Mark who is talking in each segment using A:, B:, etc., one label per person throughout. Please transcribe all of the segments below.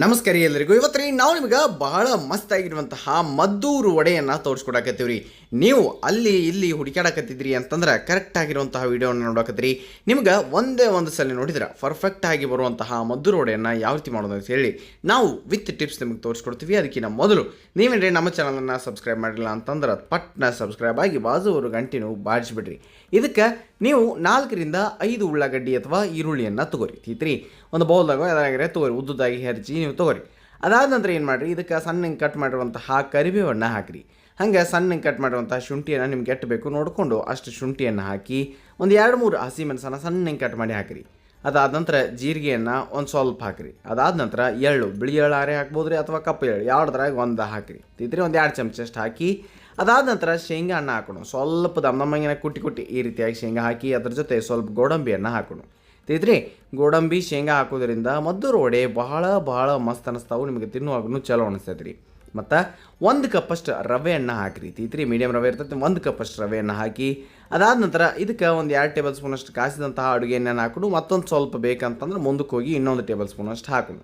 A: ನಮಸ್ಕಾರ ಎಲ್ಲರಿಗೂ. ಇವತ್ತು ನಾವು ನಿಮಗೆ ಬಹಳ ಮಸ್ತ್ ಆಗಿರುವಂತಹ ಮದ್ದೂರು ವಡೆಯನ್ನು ತೋರಿಸ್ಕೊಡಕತ್ತೀವ್ರಿ. ನೀವು ಅಲ್ಲಿ ಇಲ್ಲಿ ಹುಡುಕಾಡಕತ್ತಿದ್ರಿ ಅಂತಂದ್ರೆ ಕರೆಕ್ಟ್ ಆಗಿರುವಂತಹ ವಿಡಿಯೋನ ನೋಡಕತ್ತೀರಿ. ನಿಮ್ಗೆ ಒಂದೇ ಒಂದು ಸಲ ನೋಡಿದ್ರೆ ಪರ್ಫೆಕ್ಟ್ ಆಗಿ ಬರುವಂತಹ ಮದ್ದೂರು ವಡೆಯನ್ನು ಯಾವ ರೀತಿ ಮಾಡೋದು ಅಂತ ಹೇಳಿ ನಾವು ವಿತ್ ಟಿಪ್ಸ್ ನಿಮಗೆ ತೋರಿಸ್ಕೊಡ್ತೀವಿ. ಅದಕ್ಕಿಂತ ಮೊದಲು ನೀವೇನ್ರಿ ನಮ್ಮ ಚಾನಲನ್ನು ಸಬ್ಸ್ಕ್ರೈಬ್ ಮಾಡಿಲ್ಲ ಅಂತಂದ್ರೆ ಪಟ್ನ ಸಬ್ಸ್ಕ್ರೈಬ್ ಆಗಿ ಬಾಜು ಗಂಟೆನೂ ಬಾಜಿಸ್ಬಿಡ್ರಿ. ಇದಕ್ಕೆ ನೀವು 4ರಿಂದ 5 ಉಳ್ಳಾಗಡ್ಡಿ ಅಥವಾ ಈರುಳ್ಳಿಯನ್ನು ತೊಗೊರಿ. ತೀತ್ರಿ ಒಂದು ಬೌಲ್ದಾಗ ಅದಾಗಿರೆ ತೊಗೊರಿ, ಉದ್ದುದಾಗಿ ಹೆರ್ಚಿ ನೀವು ತೊಗೊರಿ. ಅದಾದ ನಂತರ ಏನು ಮಾಡಿರಿ, ಇದಕ್ಕೆ ಸಣ್ಣಗೆ ಕಟ್ ಮಾಡಿರುವಂತಹ ಕರಿಬೇವನ್ನು ಹಾಕಿರಿ. ಹಾಗೆ ಸಣ್ಣಗೆ ಕಟ್ ಮಾಡಿರುವಂತಹ ಶುಂಠಿಯನ್ನು ನಿಮ್ಗೆ ಎಷ್ಟು ಬೇಕು ನೋಡಿಕೊಂಡು ಅಷ್ಟು ಶುಂಠಿಯನ್ನು ಹಾಕಿ ಒಂದು 2-3 ಹಸಿಮೆಣಸನ್ನು ಸಣ್ಣಗೆ ಕಟ್ ಮಾಡಿ ಹಾಕಿರಿ. ಅದಾದ ನಂತರ ಜೀರಿಗೆಯನ್ನು ಒಂದು ಸ್ವಲ್ಪ ಹಾಕಿರಿ. ಅದಾದ ನಂತರ ಎಳ್ಳು, ಬಿಳಿ ಎಳ್ಳು ಆರೆ ಹಾಕ್ಬೋದು ರೀ ಅಥವಾ ಕಪ್ಪು ಎಳ್ಳು, ಯಾವ್ದ್ರಾಗ ಒಂದು ಹಾಕಿರಿ. ತೀತ್ರಿ ಒಂದು 2 ಚಮಚಷ್ಟು ಹಾಕಿ ಅದಾದ ನಂತರ ಶೇಂಗಾ ಹಣ್ಣು ಹಾಕೋಣ. ಸ್ವಲ್ಪ ದಮ್ಮಂಗಿನ ಕುಟ್ಟಿ ಈ ರೀತಿಯಾಗಿ ಶೇಂಗಾ ಹಾಕಿ ಅದ್ರ ಜೊತೆ ಸ್ವಲ್ಪ ಗೋಡಂಬಿಯನ್ನು ಹಾಕೋಣ. ತಿಳಿದ್ರಿ, ಗೋಡಂಬಿ ಶೇಂಗಾ ಹಾಕೋದ್ರಿಂದ ಮದ್ದೂರು ವಡೆ ಭಾಳ ಮಸ್ತ್ ಅನ್ನಿಸ್ತಾವೆ. ನಿಮಗೆ ತಿನ್ನುವಾಗೂ ಚಲೋ ಅನಿಸ್ತೈತೆ ರೀ. ಮತ್ತು 1 ಕಪ್ಪಷ್ಟು ರವೆಯನ್ನು ಹಾಕಿರಿ. ತೀತ್ರಿ ಮೀಡಿಯಮ್ ರವೆ ಇರ್ತೈತೆ, 1 ಕಪ್ಪಷ್ಟು ರವೆಯನ್ನು ಹಾಕಿ ಅದಾದ ನಂತರ ಇದಕ್ಕೆ ಒಂದು 2 ಟೇಬಲ್ ಸ್ಪೂನಷ್ಟು ಕಾಸಿದಂತಹ ಅಡುಗೆ ಎಣ್ಣೆಯನ್ನು ಹಾಕೋಣ. ಮತ್ತೊಂದು ಸ್ವಲ್ಪ ಬೇಕಂತಂದ್ರೆ ಮುಂದಕ್ಕೆ ಹೋಗಿ ಇನ್ನೊಂದು ಟೇಬಲ್ ಸ್ಪೂನಷ್ಟು ಹಾಕೋಣ.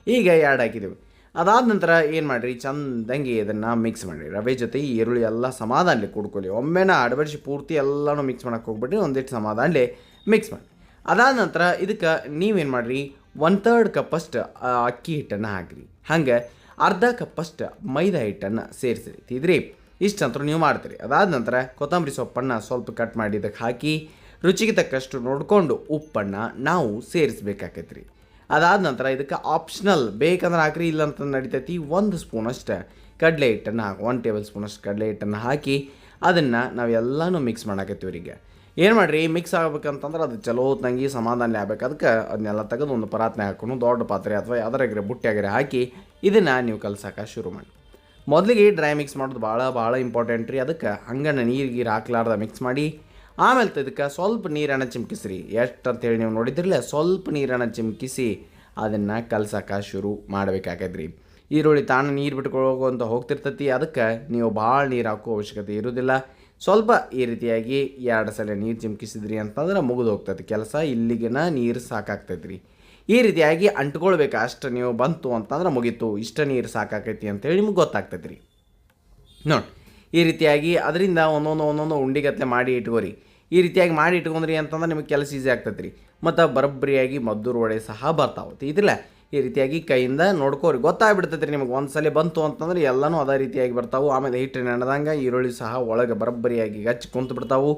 A: ಈಗ 2 ಹಾಕಿದ್ದೀವಿ. ಅದಾದ ನಂತರ ಏನು ಮಾಡಿರಿ, ಚಂದಂಗೆ ಇದನ್ನು ಮಿಕ್ಸ್ ಮಾಡಿರಿ. ರವೆ ಜೊತೆ ಈ ಈರುಳ್ಳಿ ಎಲ್ಲ ಸಮಾಧಾನಲೆ ಕುಡ್ಕೊಳ್ಳಿ. ಒಮ್ಮೆನ ಅಡಬಡಿಸಿ ಪೂರ್ತಿ ಎಲ್ಲನೂ ಮಿಕ್ಸ್ ಮಾಡೋಕ್ಕೆ ಹೋಗ್ಬಿಟ್ರಿ, ಒಂದಿಟ್ಟು ಸಮಾಧಾನಲೆ ಮಿಕ್ಸ್ ಮಾಡಿ. ಅದಾದ ನಂತರ ಇದಕ್ಕೆ ನೀವೇನು ಮಾಡಿರಿ, 1/3 ಕಪ್ಪಷ್ಟು ಅಕ್ಕಿ ಹಿಟ್ಟನ್ನು ಹಾಕಿರಿ. ಹಾಗೆ ಅರ್ಧ ಕಪ್ಪಷ್ಟು ಮೈದಾ ಹಿಟ್ಟನ್ನು ಸೇರಿಸಿರಿ. ತಿದ್ರಿ ಇಷ್ಟಂತರೂ ನೀವು ಮಾಡ್ತೀರಿ. ಅದಾದ ನಂತರ ಕೊತ್ತಂಬರಿ ಸೊಪ್ಪನ್ನು ಸ್ವಲ್ಪ ಕಟ್ ಮಾಡಿ ಇದಕ್ಕೆ ಹಾಕಿ ರುಚಿಗೆ ತಕ್ಕಷ್ಟು ನೋಡಿಕೊಂಡು ಉಪ್ಪನ್ನು ನಾವು ಸೇರಿಸ್ಬೇಕಾಕೈತೆ ರೀ. ಅದಾದ ನಂತರ ಇದಕ್ಕೆ ಆಪ್ಷನಲ್ ಬೇಕಂದ್ರೆ ಹಾಕ್ರಿ, ಇಲ್ಲಂತ ನಡಿತೈತಿ. 1 ಸ್ಪೂನಷ್ಟು ಕಡಲೆ ಹಿಟ್ಟನ್ನು ಹಾಕಿ 1 ಟೇಬಲ್ ಸ್ಪೂನಷ್ಟು ಕಡಲೆ ಹಿಟ್ಟನ್ನು ಹಾಕಿ ಅದನ್ನು ನಾವೆಲ್ಲನೂ ಮಿಕ್ಸ್ ಮಾಡಾಕತ್ತೀವಿ. ಈಗ ಏನು ಮಾಡಿರಿ, ಮಿಕ್ಸ್ ಆಗ್ಬೇಕಂತಂದ್ರೆ ಅದು ಚಲೋ ತಂಗಿ ಸಮಾಧಾನ ಆಗ್ಬೇಕು. ಅದಕ್ಕೆ ಅದನ್ನೆಲ್ಲ ತೆಗೆದು ಒಂದು ಪರಾತ್ನೆ ಹಾಕೊಂಡು ದೊಡ್ಡ ಪಾತ್ರೆ ಅಥವಾ ಯಾವ್ದಾರಾಗಿರೆ ಬುಟ್ಟಿಯಾಗಿರೆ ಹಾಕಿ ಇದನ್ನು ನೀವು ಕಲ್ಸಕ್ಕೆ ಶುರು ಮಾಡಿ. ಮೊದಲಿಗೆ ಡ್ರೈ ಮಿಕ್ಸ್ ಮಾಡೋದು ಭಾಳ ಇಂಪಾರ್ಟೆಂಟ್ ರೀ. ಅದಕ್ಕೆ ಹಂಗನ ನೀರು ಹಾಕ್ಲಾರ್ದ ಮಿಕ್ಸ್ ಮಾಡಿ ಆಮೇಲೆ ಇದಕ್ಕೆ ಸ್ವಲ್ಪ ನೀರನ್ನು ಚಿಮ್ಕಿಸ್ರಿ. ಎಷ್ಟು ಅಂತೇಳಿ ನೀವು ನೋಡಿದ್ರಲ್ಲ, ಸ್ವಲ್ಪ ನೀರನ್ನು ಚಿಮ್ಕಿಸಿ ಅದನ್ನು ಕಲ್ಸಕ್ಕೆ ಶುರು ಮಾಡಬೇಕಾಗೈತ್ರಿ. ಈರುಳ್ಳಿ ತಾನು ನೀರು ಬಿಟ್ಕೊಳ್ಳೋಂತ ಹೋಗ್ತಿರ್ತೈತಿ. ಅದಕ್ಕೆ ನೀವು ಭಾಳ ನೀರು ಹಾಕೋ ಅವಶ್ಯಕತೆ ಇರೋದಿಲ್ಲ. ಸ್ವಲ್ಪ ಈ ರೀತಿಯಾಗಿ 2 ಸಲ ನೀರು ಚಿಮ್ಕಿಸಿದ್ರಿ ಅಂತಂದ್ರೆ ಮುಗಿದು ಹೋಗ್ತೈತಿ ಕೆಲಸ. ಇಲ್ಲಿಗಿನ ನೀರು ಸಾಕಾಗ್ತೈತಿ ರೀ. ಈ ರೀತಿಯಾಗಿ ಅಂಟ್ಕೊಳ್ಬೇಕು. ಅಷ್ಟು ನೀವು ಬಂತು ಅಂತಂದ್ರೆ ಮುಗೀತು, ಇಷ್ಟ ನೀರು ಸಾಕಾಕೈತಿ ಅಂತೇಳಿ ನಿಮ್ಗೆ ಗೊತ್ತಾಗ್ತೈತಿ ರೀ. ನೋಡಿ ಈ ರೀತಿಯಾಗಿ ಅದರಿಂದ ಒಂದೊಂದು ಉಂಡಿಗತ್ತಲೆ ಮಾಡಿ ಇಟ್ಕೋರಿ. ಈ ರೀತಿಯಾಗಿ ಮಾಡಿ ಇಟ್ಕೊಂಡ್ರಿ ಅಂತಂದ್ರೆ ನಿಮಗೆ ಕೆಲಸ ಈಸಿ ಆಗ್ತೈತೆ ರೀ. ಮತ್ತು ಬರೋಬ್ಬರಿಯಾಗಿ ಮದ್ದೂರು ವಡೆ ಸಹ ಬರ್ತಾವೆ. ಇದಿಲ್ಲ ಈ ರೀತಿಯಾಗಿ ಕೈಯಿಂದ ನೋಡ್ಕೋರಿ, ಗೊತ್ತಾಗ್ಬಿಡ್ತೈತೆ ರೀ ನಿಮಗೆ. ಒಂದು ಸಲ ಬಂತು ಅಂತಂದ್ರೆ ಎಲ್ಲನೂ ಅದೇ ರೀತಿಯಾಗಿ ಬರ್ತಾವೆ. ಆಮೇಲೆ ಹಿಟ್ಟು ನೆನೆದಂಗೆ ಈರುಳ್ಳಿ ಸಹ ಒಳಗೆ ಬರೋಬ್ಬರಿಯಾಗಿ ಗಚ್ಚಿ ಕುಂತು ಬಿಡ್ತಾವೆ.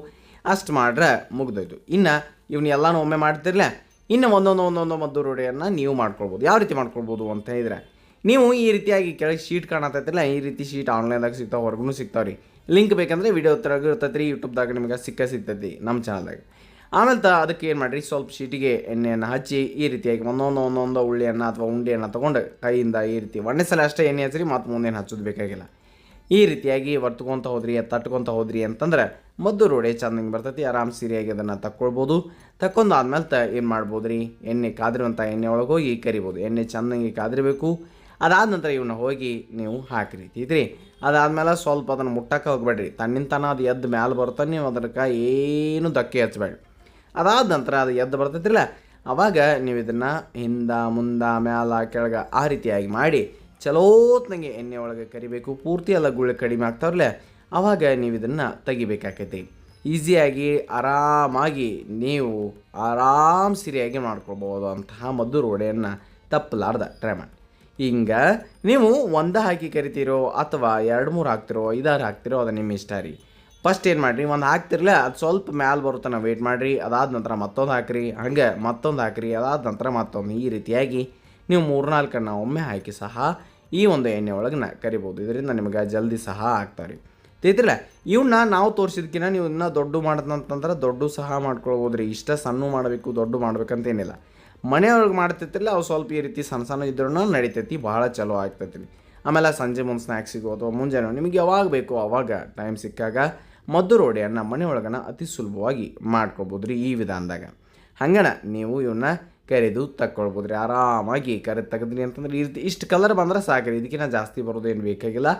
A: ಅಷ್ಟು ಮಾಡ್ರೆ ಮುಗ್ದೋಯ್ತು. ಇನ್ನು ಇವನ್ನ ಎಲ್ಲನೂ ಒಮ್ಮೆ ಮಾಡ್ತಿರಲ್ಲ, ಇನ್ನು ಒಂದೊಂದು ಮದ್ದೂರು ವಡೆಯನ್ನು ನೀವು ಮಾಡ್ಕೊಳ್ಬೋದು. ಯಾವ ರೀತಿ ಮಾಡ್ಕೊಳ್ಬೋದು ಅಂತ ಹೇಳಿದ್ರೆ, ನೀವು ಈ ರೀತಿಯಾಗಿ ಕೆಳಗೆ ಶೀಟ್ ಕಾಣತೈತಿಲ್ಲ, ಈ ರೀತಿ ಶೀಟ್ ಆನ್ಲೈನ್ದಾಗ ಸಿಗ್ತಾವೆ, ಹೊರಗೂ ಸಿಗ್ತಾವೆ ರೀ. ಲಿಂಕ್ ಬೇಕಂದರೆ ವಿಡಿಯೋ ಹತ್ರ ಇರ್ತೈತೆ ರೀ, ಯೂಟ್ಯೂಬ್ದಾಗ ನಿಮಗೆ ಸಿಗ್ತೈತಿ ನಮ್ಮ ಚಾನಲ್ದಾಗ. ಆಮೇಲೆ ಅದಕ್ಕೆ ಏನು ಮಾಡಿರಿ, ಸ್ವಲ್ಪ ಶೀಟಿಗೆ ಎಣ್ಣೆಯನ್ನು ಹಚ್ಚಿ ಈ ರೀತಿಯಾಗಿ ಒಂದೊಂದು ಉಳ್ಳಿಯನ್ನು ಅಥವಾ ಉಂಡೆಯನ್ನು ತೊಗೊಂಡು ಕೈಯಿಂದ ಈ ರೀತಿ ಒಂದೇ ಸಲ ಅಷ್ಟೇ ಎಣ್ಣೆ ಹಚ್ಚಿರಿ, ಮತ್ತು ಮುಂದೇನು ಹಚ್ಚೋದು ಬೇಕಾಗಿಲ್ಲ. ಈ ರೀತಿಯಾಗಿ ಒರ್ತ್ಕೊತ ಹೋದ್ರಿ, ತಟ್ಕೊತ ಹೋದ್ರಿ ಅಂತಂದ್ರೆ ಮದ್ದೂರು ವಡೆ ಚಂದಂಗೆ ಬರ್ತೈತಿ. ಆರಾಮ್ ಸೀರಿಯಾಗಿ ಅದನ್ನು ತಕ್ಕೊಳ್ಬೋದು. ತಕ್ಕೊಂಡು ಆದ್ಮೇಲೆ ಏನು ಮಾಡ್ಬೋದು ರೀ, ಎಣ್ಣೆ ಕಾದಿರುವಂಥ ಎಣ್ಣೆ ಒಳಗೆ ಹೋಗಿ ಕರಿಬೋದು. ಎಣ್ಣೆ ಚಂದಂಗೆ ಕಾದಿರಬೇಕು. ಅದಾದ ನಂತರ ಇವನ್ನ ಹೋಗಿ ನೀವು ಹಾಕಿರಿ. ತಿದ್ರಿ ಅದಾದಮೇಲೆ ಸ್ವಲ್ಪ ಅದನ್ನು ಮುಟ್ಟಕ್ಕೆ ಹೋಗ್ಬೇಡ್ರಿ. ತನ್ನಿಂತಾನ ಅದು ಎದ್ದು ಮ್ಯಾಲೆ ಬರ್ತಾನೆ, ನೀವು ಅದಕ್ಕೆ ಏನು ಧಕ್ಕೆ ಹಚ್ಚಬೇಡಿ. ಅದಾದ ನಂತರ ಅದು ಎದ್ದು ಬರ್ತೈತಿಲ್ಲ, ಆವಾಗ ನೀವು ಇದನ್ನು ಹಿಂದ ಮುಂದೆ ಮ್ಯಾಲ ಕೆಳಗೆ ಆ ರೀತಿಯಾಗಿ ಮಾಡಿ ಚಲೋತ್ನಂಗೆ ಎಣ್ಣೆ ಒಳಗೆ ಕರಿಬೇಕು. ಪೂರ್ತಿ ಎಲ್ಲ ಗುಳ್ಳೆ ಕಡಿಮೆ ಆಗ್ತಾವ್ರಲ್ಲ, ಆವಾಗ ನೀವು ಇದನ್ನು ತೆಗಿಬೇಕಾಕೈತಿ. ಈಸಿಯಾಗಿ ಆರಾಮಾಗಿ ನೀವು ಸರಿಯಾಗಿ ಮಾಡ್ಕೊಳ್ಬೋದು ಅಂತಹ ಮದ್ದೂರು ವಡೆಯನ್ನು ತಪ್ಪಲಾರ್ದ ಟ್ರೈ ಮಾಡಿ. ಹಿಂಗೆ ನೀವು ಒಂದು ಹಾಕಿ ಕರಿತೀರೋ ಅಥವಾ 2-3 ಹಾಕ್ತಿರೋ 5-6 ಹಾಕ್ತಿರೋ ಅದು ನಿಮ್ಮ ಇಷ್ಟ ರೀ. ಫಸ್ಟ್ ಏನು ಮಾಡಿರಿ, ಒಂದು ಹಾಕ್ತಿರಲ್ಲ ಅದು ಸ್ವಲ್ಪ ಮ್ಯಾಲೆ ಬರುತ್ತಾನೆ ವೆಯ್ಟ್ ಮಾಡಿರಿ. ಅದಾದ ನಂತರ ಮತ್ತೊಂದು ಹಾಕಿರಿ, ಹಾಗೆ ಮತ್ತೊಂದು ಹಾಕಿರಿ, ಅದಾದ ನಂತರ ಮತ್ತೊಂದು. ಈ ರೀತಿಯಾಗಿ ನೀವು 3-4 ಒಮ್ಮೆ ಹಾಕಿ ಸಹ ಈ ಒಂದು ಎಣ್ಣೆ ಒಳಗೆ ಕರಿಬೋದು. ಇದರಿಂದ ನಿಮಗೆ ಜಲ್ದಿ ಸಹ ಆಗ್ತಾವ್ರಿ. ತಿಳ್ತಿರಲ್ಲ, ಇವನ್ನ ನಾವು ತೋರಿಸಿದ್ಕಿನ್ನ ನೀವು ಇನ್ನೂ ದೊಡ್ಡ ಮಾಡೋದಂತಂದ್ರೆ ದೊಡ್ಡ ಸಹ ಮಾಡ್ಕೊಳ್ಬೋದು ರೀ. ಇಷ್ಟ ಸಣ್ಣ ಮಾಡಬೇಕು ದೊಡ್ಡ ಮಾಡ್ಬೇಕಂತೇನಿಲ್ಲ. ಮನೆಯೊಳಗೆ ಮಾಡ್ತೈತಿಲ್ಲ ಅವು ಸ್ವಲ್ಪ ಈ ರೀತಿ ಸಣ್ಣ ಇದ್ರೂ ನಡಿತೈತಿ, ಭಾಳ ಚಲೋ ಆಗ್ತೈತಿ ರೀ. ಆಮೇಲೆ ಸಂಜೆ ಮುಂದೆ ಸ್ನ್ಯಾಕ್ಸಿಗೋ ಅಥವಾ ಮುಂಜಾನೆ ನಿಮಗೆ ಯಾವಾಗ ಬೇಕೋ ಆವಾಗ ಟೈಮ್ ಸಿಕ್ಕಾಗ ಮದ್ದೂರು ವಡೆಯನ್ನು ಮನೆಯೊಳಗನ ಅತಿ ಸುಲಭವಾಗಿ ಮಾಡ್ಕೊಳ್ಬೋದು ರೀ ಈ ವಿಧಾನದಾಗ. ಹಂಗನ ನೀವು ಇವನ್ನ ಕರಿದು ತಕ್ಕೊಳ್ಬೋದು ರೀ. ಆರಾಮಾಗಿ ತೆಗೆದ್ರಿ ಅಂತಂದ್ರೆ ಈ ರೀತಿ ಇಷ್ಟು ಕಲರ್ ಬಂದ್ರೆ ಸಾಕ್ರಿ. ಇದಕ್ಕಿಂತ ಜಾಸ್ತಿ ಬರೋದೇನು ಬೇಕಾಗಿಲ್ಲ.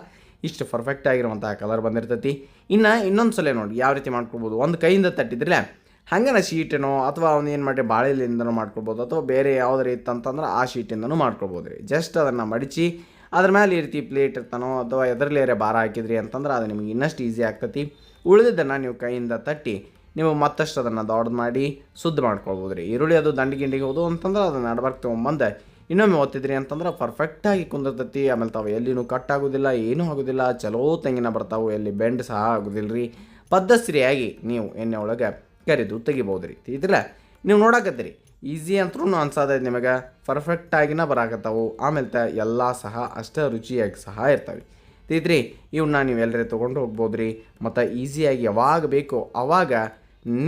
A: ಇಷ್ಟು ಪರ್ಫೆಕ್ಟ್ ಆಗಿರುವಂಥ ಕಲರ್ ಬಂದಿರ್ತೈತಿ. ಇನ್ನೊಂದು ಸಲ ನೋಡಿ ಯಾವ ರೀತಿ ಮಾಡ್ಕೊಳ್ಬೋದು. ಒಂದು ಕೈಯಿಂದ ತಟ್ಟಿದ್ರಲ್ಲ ಹಂಗನ ಶೀಟನೋ ಅಥವಾ ಅವ್ನು ಏನು ಮಾಡಿ ಬಾಳೆಲಿಂದನೂ ಮಾಡ್ಕೊಳ್ಬೋದು ಅಥವಾ ಬೇರೆ ಯಾವುದಾರು ಇತ್ತಂತಂದ್ರೆ ಆ ಶೀಟಿಂದನೂ ಮಾಡ್ಕೊಳ್ಬೋದು ರೀ. ಜಸ್ಟ್ ಅದನ್ನು ಮಡಚಿ ಅದ್ರ ಮೇಲೆ ಈ ರೀತಿ ಪ್ಲೇಟ್ ಇರ್ತಾನೋ ಅಥವಾ ಎದರಲೇರೆ ಭಾರ ಹಾಕಿದ್ರಿ ಅಂತಂದ್ರೆ ಅದು ನಿಮಗೆ ಇನ್ನಷ್ಟು ಈಸಿ ಆಗ್ತತಿ. ಉಳಿದಿದ್ದನ್ನು ನೀವು ಕೈಯಿಂದ ತಟ್ಟಿ ನೀವು ಮತ್ತಷ್ಟು ಅದನ್ನು ದೊಡ್ಡದು ಮಾಡಿ ಶುದ್ಧ ಮಾಡ್ಕೊಳ್ಬೋದು ರೀ. ಈರುಳ್ಳಿ ಅದು ದಂಡಿಗೆ ಹೋದು ಅಂತಂದ್ರೆ ಅದನ್ನು ನಡ್ಬರ್ಕ್ ತೊಗೊಂಬಂದು ಇನ್ನೊಮ್ಮೆ ಒತ್ತಿದ್ರಿ ಅಂತಂದ್ರೆ ಪರ್ಫೆಕ್ಟಾಗಿ ಕುಂದಿರ್ತೈತಿ. ಆಮೇಲೆ ತಾವು ಎಲ್ಲಿನೂ ಕಟ್ ಆಗೋದಿಲ್ಲ, ಏನೂ ಆಗೋದಿಲ್ಲ, ಚಲೋ ತೆಂಗಿನ ಬರ್ತಾವೆ, ಎಲ್ಲಿ ಬೆಂಡ್ ಸಹ ಆಗೋದಿಲ್ಲ ರೀ. ಪದ್ಧತಿಯಾಗಿ ನೀವು ಎಣ್ಣೆ ಒಳಗೆ ಕರಿದು ತೆಗಿಬೋದು ರೀ. ಇದಿಲ್ಲ ನೀವು ನೋಡಕತ್ತೀರಿ ಈಸಿ ಅಂತರೂ ಅನ್ಸೋದೈತೆ ನಿಮಗೆ, ಪರ್ಫೆಕ್ಟಾಗಿನ ಬರಾಕತ್ತಾವು. ಆಮೇಲೆ ಎಲ್ಲ ಸಹ ಅಷ್ಟೇ ರುಚಿಯಾಗಿ ಸಹ ಇರ್ತವೆ ತಿದ್ರಿ. ಇವನ್ನ ನೀವು ಎಲ್ಲರೇ ತೊಗೊಂಡು ಹೋಗ್ಬೋದು ರೀ. ಮತ್ತು ಈಸಿಯಾಗಿ ಯಾವಾಗ ಬೇಕೋ ಆವಾಗ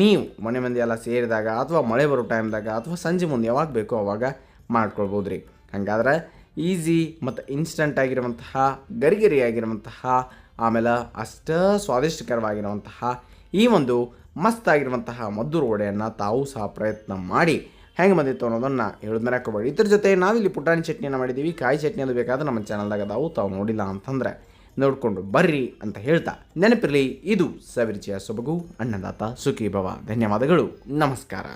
A: ನೀವು ಮನೆ ಮಂದಿ ಎಲ್ಲ ಸೇರಿದಾಗ ಅಥವಾ ಮಳೆ ಬರೋ ಟೈಮ್ದಾಗ ಅಥವಾ ಸಂಜೆ ಮುಂದೆ ಯಾವಾಗ ಬೇಕೋ ಆವಾಗ ಮಾಡ್ಕೊಳ್ಬೋದು ರೀ. ಹಾಗಾದ್ರೆ ಈಸಿ ಮತ್ತು ಇನ್ಸ್ಟಂಟ್ ಆಗಿರುವಂತಹ ಗರಿಗರಿಯಾಗಿರುವಂತಹ ಆಮೇಲೆ ಅಷ್ಟೇ ಸ್ವಾದಿಷ್ಟಕರವಾಗಿರುವಂತಹ ಈ ಒಂದು ಮಸ್ತಾಗಿರುವಂತಹ ಮದ್ದೂರು ವಡೆಯನ್ನು ತಾವು ಸಹ ಪ್ರಯತ್ನ ಮಾಡಿ ಹೆಂಗೆ ಬಂದಿತ್ತು ಅನ್ನೋದನ್ನು ಹೇಳಿದ್ಮೇಲೆ ಹಾಕೋಬೇಡಿ. ಇದ್ರ ಜೊತೆ ನಾವಿಲ್ಲಿ ಪುಟಾಣಿ ಚಟ್ನಿಯನ್ನು ಮಾಡಿದ್ದೀವಿ. ಕಾಯಿ ಚಟ್ನಿ ಅದು ಬೇಕಾದ್ರೆ ನಮ್ಮ ಚಾನಲ್ದಾಗ ತಾವು ನೋಡಿಲ್ಲ ಅಂತಂದರೆ ನೋಡಿಕೊಂಡು ಬರ್ರಿ ಅಂತ ಹೇಳ್ತಾ ನೆನಪಿರಲಿ, ಇದು ಸವಿರುಚಿಯ ಸೊಬಗು ಅನ್ನದಾತ ಸುಖಿ ಭವ. ಧನ್ಯವಾದಗಳು, ನಮಸ್ಕಾರ.